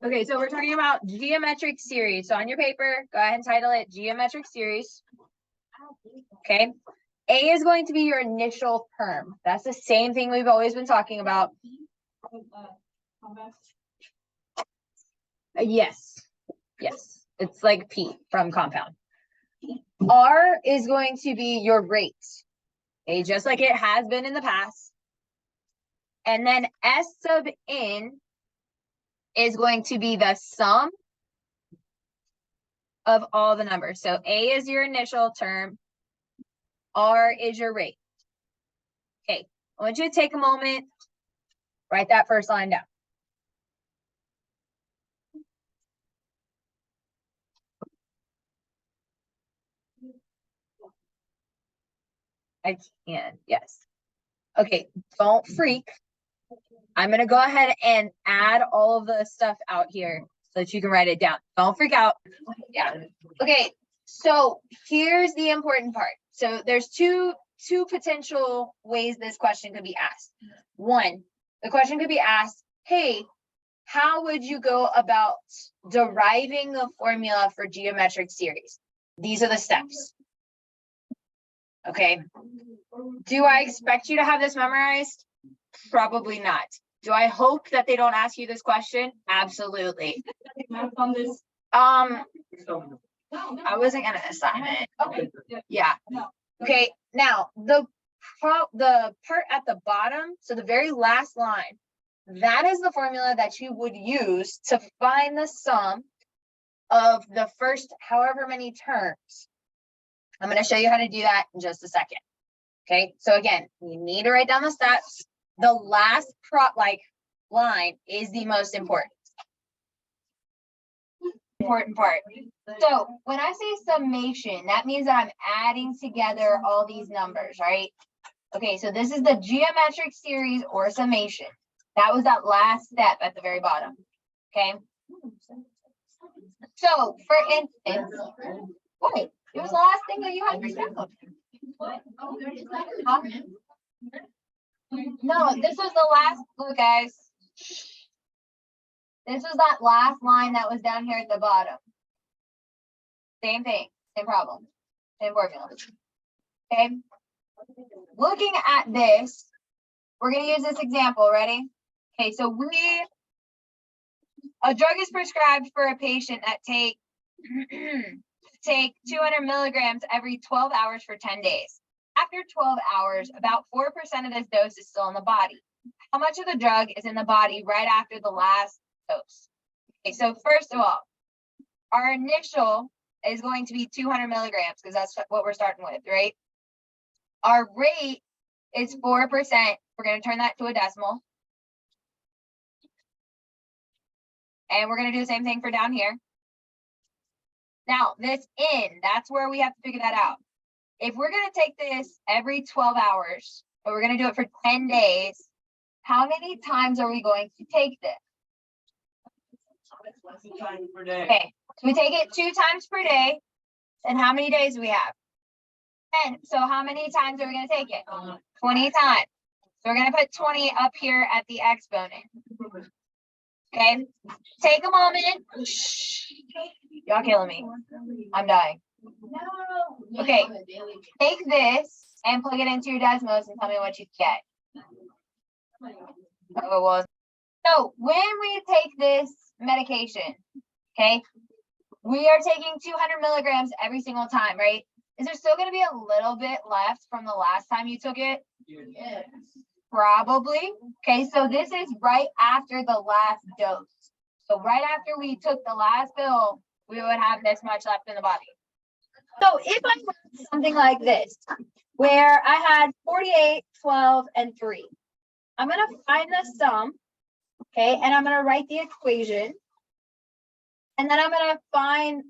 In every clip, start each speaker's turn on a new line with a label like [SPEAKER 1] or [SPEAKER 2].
[SPEAKER 1] Okay, so we're talking about geometric series. So on your paper, go ahead and title it geometric series. Okay. A is going to be your initial term. That's the same thing we've always been talking about. Yes. Yes. It's like P from compound. R is going to be your rate. Okay, just like it has been in the past. And then S sub n is going to be the sum of all the numbers. So A is your initial term. R is your rate. Okay, I want you to take a moment, write that first line down. I can, yes. Okay, don't freak. I'm gonna go ahead and add all of the stuff out here so that you can write it down. Don't freak out. Yeah. Okay, so here's the important part. So there's two potential ways this question could be asked. One, the question could be asked, hey, how would you go about deriving the formula for geometric series? These are the steps. Okay. Do I expect you to have this memorized? Probably not. Do I hope that they don't ask you this question? Absolutely. I wasn't gonna assign it. Okay. Yeah. Okay. Now the part at the bottom, so the very last line, that is the formula that you would use to find the sum of the first however many terms. I'm going to show you how to do that in just a second. Okay, so again, you need to write down the steps. The last line is the most important part. So when I say summation, that means that I'm adding together all these numbers, right? Okay, so this is the geometric series or summation. That was that last step at the very bottom. Okay. So for instance, wait, it was the last thing that you had written down. No, this was the last, look guys. This was that last line that was down here at the bottom. Same thing, same problem, same formula. Okay. Looking at this, we're going to use this example. Ready? Okay, so a drug is prescribed for a patient that take 200 milligrams every 12 hours for 10 days. After 12 hours, about 4% of this dose is still in the body. How much of the drug is in the body right after the last dose? Okay, so first of all, our initial is going to be 200 milligrams because that's what we're starting with, right? Our rate is 4%. We're going to turn that to a decimal. And we're going to do the same thing for down here. Now, this N, that's where we have to figure that out. If we're going to take this every 12 hours, but we're going to do it for 10 days, how many times are we going to take this? Okay, so we take it 2 times per day. And how many days do we have? 10. So how many times are we going to take it? 20 times. So we're going to put 20 up here at the exponent. Okay, take a moment. Y'all killing me. I'm dying. Okay, take this and plug it into your Desmos and tell me what you get. Oh, well, so when we take this medication, okay, we are taking 200 milligrams every single time, right? Is there still going to be a little bit left from the last time you took it? Yes. Probably. Okay, so this is right after the last dose. So right after we took the last pill, we would have this much left in the body. So if I wrote something like this, where I had 48, 12, and 3, I'm going to find the sum, okay, and I'm going to write the equation. And then I'm going to find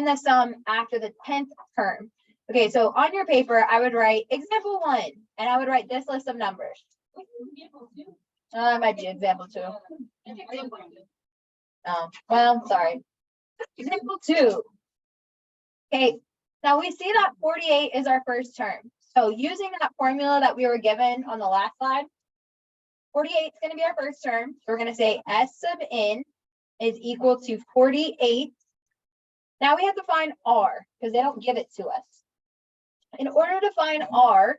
[SPEAKER 1] the sum after the 10th term. Okay, so on your paper, I would write example 1, and I would write this list of numbers. I might do example 2. Oh, well, sorry. Example 2. Okay, now we see that 48 is our first term. So using that formula that we were given on the last slide, 48 is going to be our first term. So we're going to say S sub n is equal to 48. Now we have to find R because they don't give it to us. In order to find R,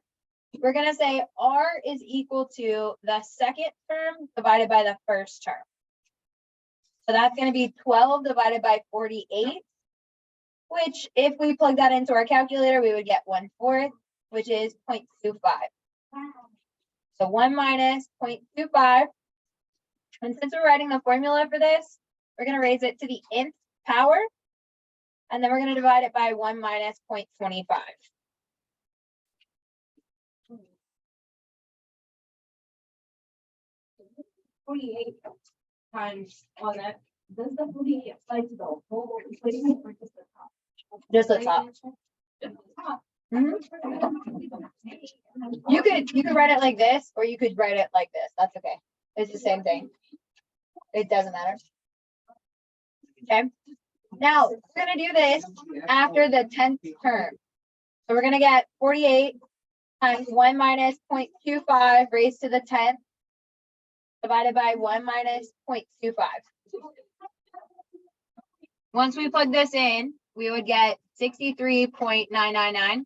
[SPEAKER 1] we're going to say R is equal to the second term divided by the first term. So that's going to be 12 divided by 48, which if we plug that into our calculator, we would get 1/4, which is 0.25. So 1 minus 0.25. And since we're writing the formula for this, we're going to raise it to the nth power. And then we're going to divide it by 1 minus 0.25.
[SPEAKER 2] 48 times on that, does the 48 apply to the whole equation or just the top?
[SPEAKER 1] Just the top.
[SPEAKER 2] Just the top.
[SPEAKER 1] You could write it like this, or you could write it like this. That's okay. It's the same thing. It doesn't matter. Okay. Now we're gonna do this after the 10th term. So we're gonna get 48 times 1 minus 0.25 raised to the 10th divided by 1 minus 0.25. Once we plug this in, we would get 63.999,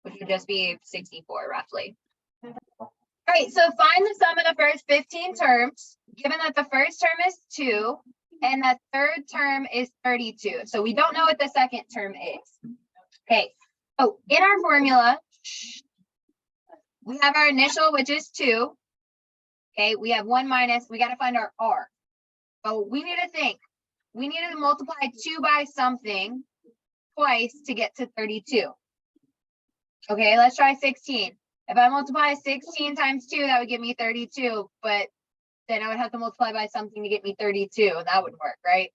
[SPEAKER 1] which would just be 64 roughly. All right, so find the sum of the first 15 terms, given that the first term is 2 and the third term is 32. So we don't know what the second term is. Okay, so in our formula, we have our initial, which is 2. Okay, we have 1 minus, we got to find our R. So we need to think. We need to multiply 2 by something twice to get to 32. Okay, let's try 16. If I multiply 16 times 2, that would give me 32, but then I would have to multiply by something to get me 32, and that would work, right?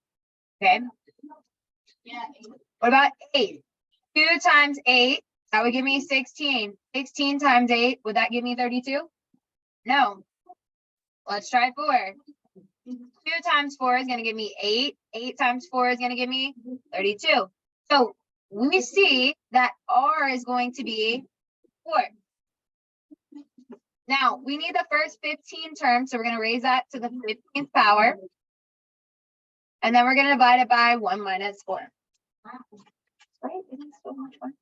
[SPEAKER 1] Okay.
[SPEAKER 2] Yeah.
[SPEAKER 1] What about 8? 2 times 8, that would give me 16. 16 times 8, would that give me 32? No. Let's try 4. 2 times 4 is going to give me 8. 8 times 4 is going to give me 32. So we see that R is going to be 4. Now we need the first 15 terms, so we're going to raise that to the 15th power. And then we're going to divide it by 1 minus 4. Right? Isn't so much fun?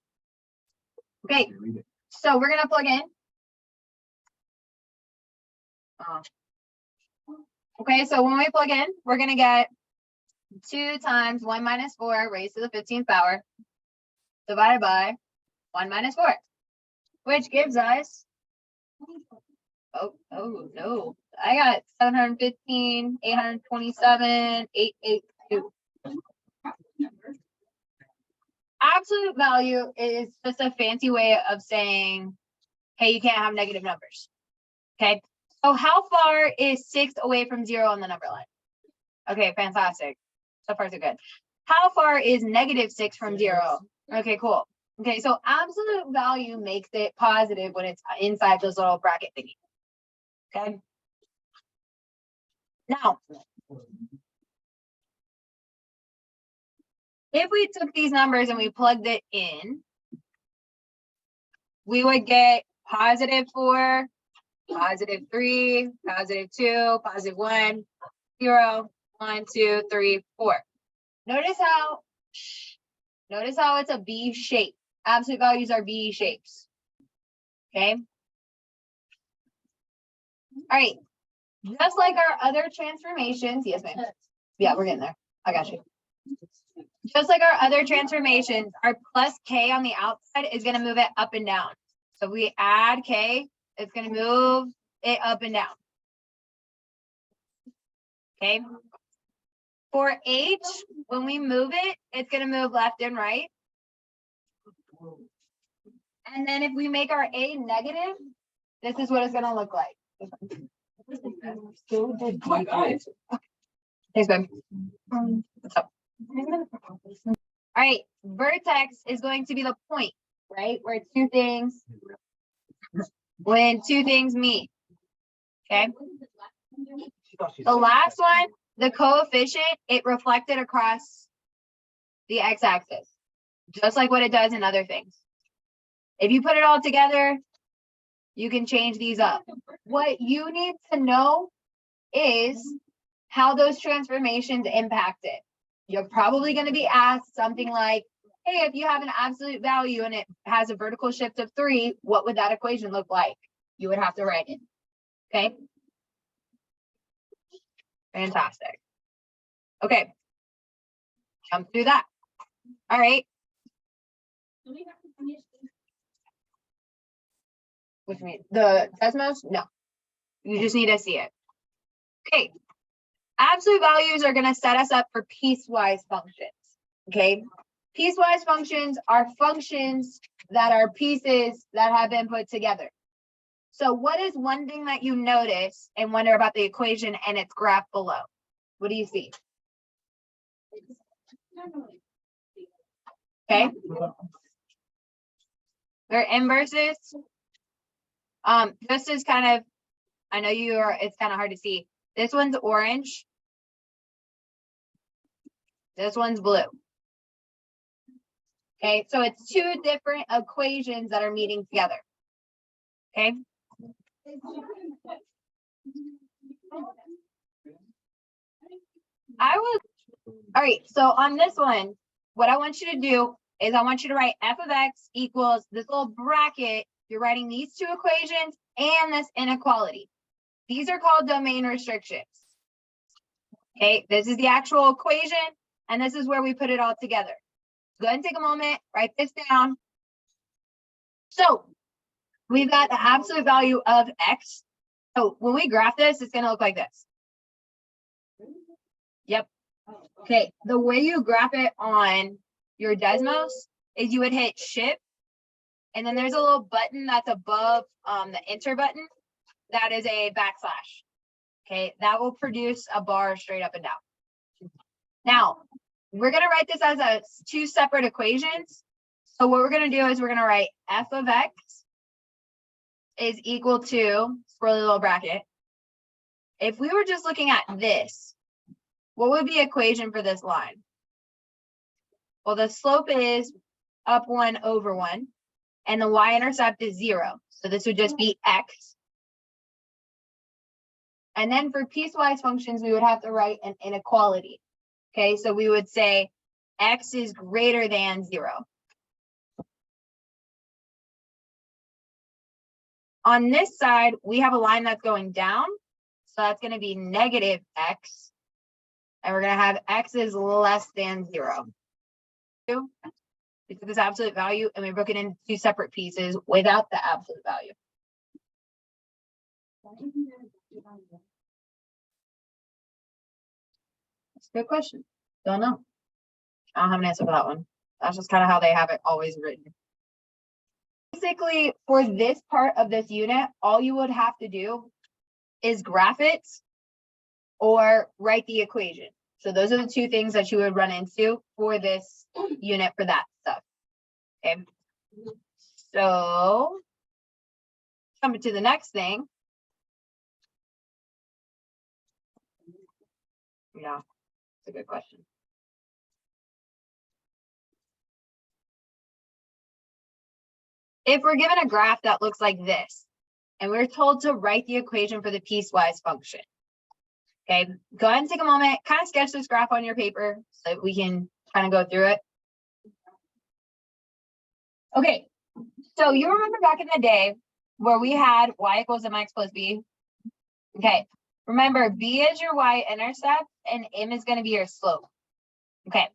[SPEAKER 1] Okay, so we're going to plug in. Okay, so when we plug in, we're going to get 2 times 1 minus 4 raised to the 15th power divided by 1 minus 4, which gives us, oh no, I got 715, 827, 882. Absolute value is just a fancy way of saying, hey, you can't have negative numbers. Okay, so how far is 6 away from 0 on the number line? Okay, fantastic. So far so good. How far is negative 6 from 0? Okay, cool. Okay, so absolute value makes it positive when it's inside this little bracket thingy. Okay. Now, if we took these numbers and we plugged it in, we would get positive 4, positive 3, positive 2, positive 1, 0, 1, 2, 3, 4. Notice how it's a V shape. Absolute values are V shapes. Okay. All right. Just like our other transformations, yes, ma'am. Yeah, we're getting there. I got you. Just like our other transformations, our plus K on the outside is going to move it up and down. So if we add K, it's going to move it up and down. Okay. For H, when we move it, it's going to move left and right. And then if we make our A negative, this is what it's going to look like. Thanks, babe. What's up? All right, vertex is going to be the point, right? Where when two things meet. Okay. The last one, the coefficient, it reflected across the x-axis, just like what it does in other things. If you put it all together, You can change these up. What you need to know is how those transformations impact it. You're probably going to be asked something like, hey, if you have an absolute value and it has a vertical shift of 3, what would that equation look like? You would have to write it. Okay. Fantastic. Okay. Jump through that. All right.
[SPEAKER 2] Do we have to finish this?
[SPEAKER 1] Which means the Desmos? No. You just need to see it. Okay. Absolute values are going to set us up for piecewise functions. Okay. Piecewise functions are functions that are pieces that have been put together. So what is one thing that you notice and wonder about the equation and its graph below? What do you see? Okay. They're inverses. This is kind of, I know it's kind of hard to see. This one's orange. This one's blue. Okay, so it's 2 different equations that are meeting together. Okay. All right, so on this one, what I want you to do is I want you to write f of x equals this little bracket. You're writing these 2 equations and this inequality. These are called domain restrictions. Okay, this is the actual equation, and this is where we put it all together. Go ahead and take a moment, write this down. So we've got the absolute value of x. So when we graph this, it's going to look like this. Yep. Okay, the way you graph it on your Desmos is you would hit shift, and then there's a little button that's above the enter button. That is a backslash. Okay, that will produce a bar straight up and down. Now, we're going to write this as 2 separate equations. So what we're going to do is we're going to write f of x is equal to, squirrely little bracket. If we were just looking at this, what would be the equation for this line? Well, the slope is up 1 over 1, and the y-intercept is 0. So this would just be x. And then for piecewise functions, we would have to write an inequality. Okay, so we would say x is greater than 0. On this side, we have a line that's going down. So that's going to be negative x. And we're going to have x is less than 0. We took this absolute value and we broke it into 2 separate pieces without the absolute value. That's a good question. Don't know. I don't have an answer for that one. That's just kind of how they have it always written. Basically, for this part of this unit, all you would have to do is graph it or write the equation. So those are the 2 things that you would run into for this unit for that stuff. Okay. So coming to the next thing. Yeah, it's a good question. If we're given a graph that looks like this, and we're told to write the equation for the piecewise function. Okay, go ahead and take a moment, kind of sketch this graph on your paper so that we can kind of go through it. Okay, so you remember back in the day where we had y equals mx plus b? Okay, remember b is your y-intercept and m is going to be your slope. Okay,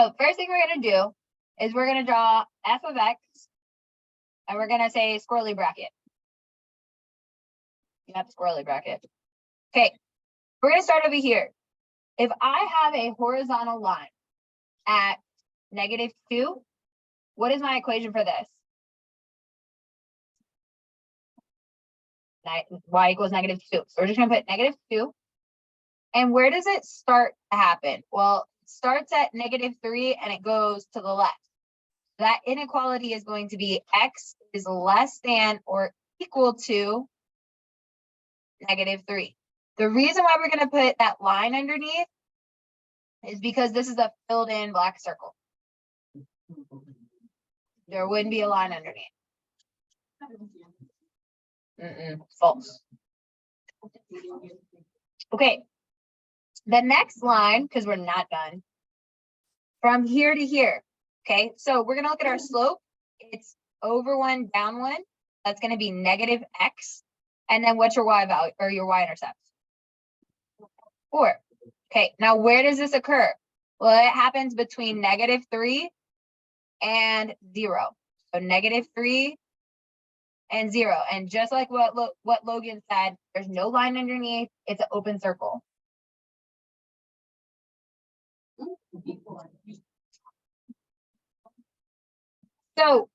[SPEAKER 1] so first thing we're going to do is we're going to draw f of x, and we're going to say squirrely bracket. Yep, squirrely bracket. Okay, we're going to start over here. If I have a horizontal line at -2, what is my equation for this? Y equals -2. So we're just going to put -2. And where does it start to happen? Well, it starts at -3 and it goes to the left. That inequality is going to be x is less than or equal to -3. The reason why we're going to put that line underneath is because this is a filled in black circle. There wouldn't be a line underneath. False. Okay. The next line, because we're not done. From here to here. Okay, so we're gonna look at our slope. It's over 1, down 1. That's gonna be negative x. And then what's your y value or your y-intercept? 4. Okay, now where does this occur? Well, it happens between -3 and 0. So -3 and 0. And just like what Logan said, there's no line underneath. It's an open circle. So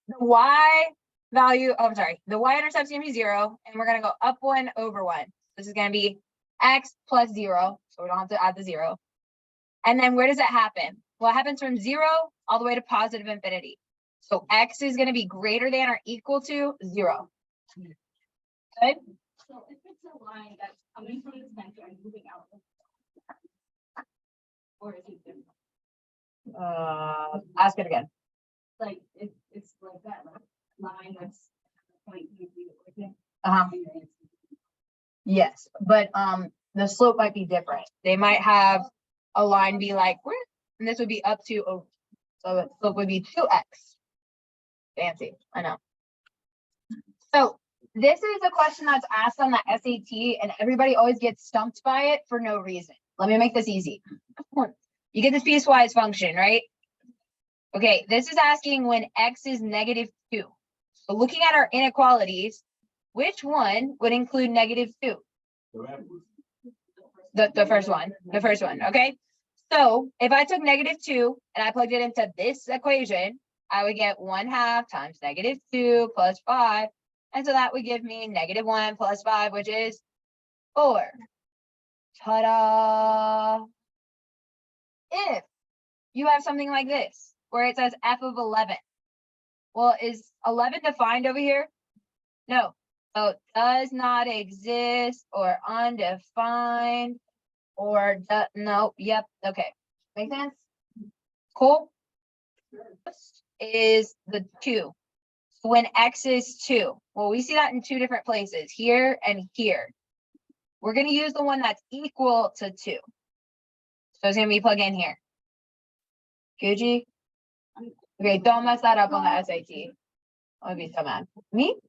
[SPEAKER 1] the y value, oh, I'm sorry, the y-intercept is gonna be 0, and we're gonna go up 1 over 1. This is gonna be x plus 0, so we don't have to add the 0. And then where does that happen? Well, it happens from 0 all the way to positive infinity. So x is gonna be greater than or equal to 0. Good?
[SPEAKER 2] So if it's a line that's coming from the center and moving out. Or is it different?
[SPEAKER 1] Ask it again.
[SPEAKER 2] Like, it's like that, like, line that's pointing to you, okay?
[SPEAKER 1] Uh-huh. Yes, but the slope might be different. They might have a line be like, where? And this would be up to, oh, so the slope would be 2x. Fancy, I know. So this is a question that's asked on the SAT, and everybody always gets stumped by it for no reason. Let me make this easy. You get this piecewise function, right? Okay, this is asking when x is -2. So looking at our inequalities, which one would include -2? The first one, okay? So if I took -2 and I plugged it into this equation, I would get 1/2 times -2 plus 5. And so that would give me -1 plus 5, which is 4. Ta-da! If you have something like this, where it says f of 11, well, is 11 defined over here? No. So does not exist or undefined or no, yep, okay. Make sense? Cool. This is the 2. So when x is 2, well, we see that in 2 different places, here and here. We're going to use the one that's equal to 2. So it's going to be plug in here. Gucci? Okay, don't mess that up on the SAT. I'll be so mad. Me?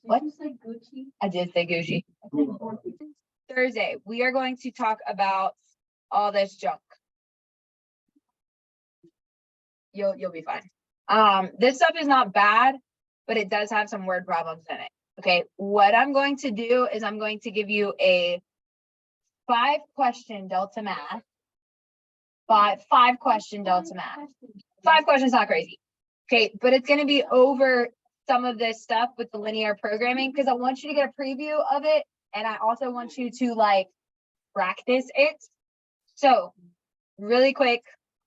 [SPEAKER 1] What?
[SPEAKER 2] Did you say Gucci?
[SPEAKER 1] I did say Gucci. Thursday, we are going to talk about all this junk. You'll be fine. This stuff is not bad, but it does have some word problems in it. Okay, what I'm going to do is I'm going to give you a 5-question Delta Math. Five question Delta Math. 5 questions, not crazy. Okay, but it's going to be over some of this stuff with the linear programming because I want you to get a preview of it, and I also want you to like practice it. So really quick,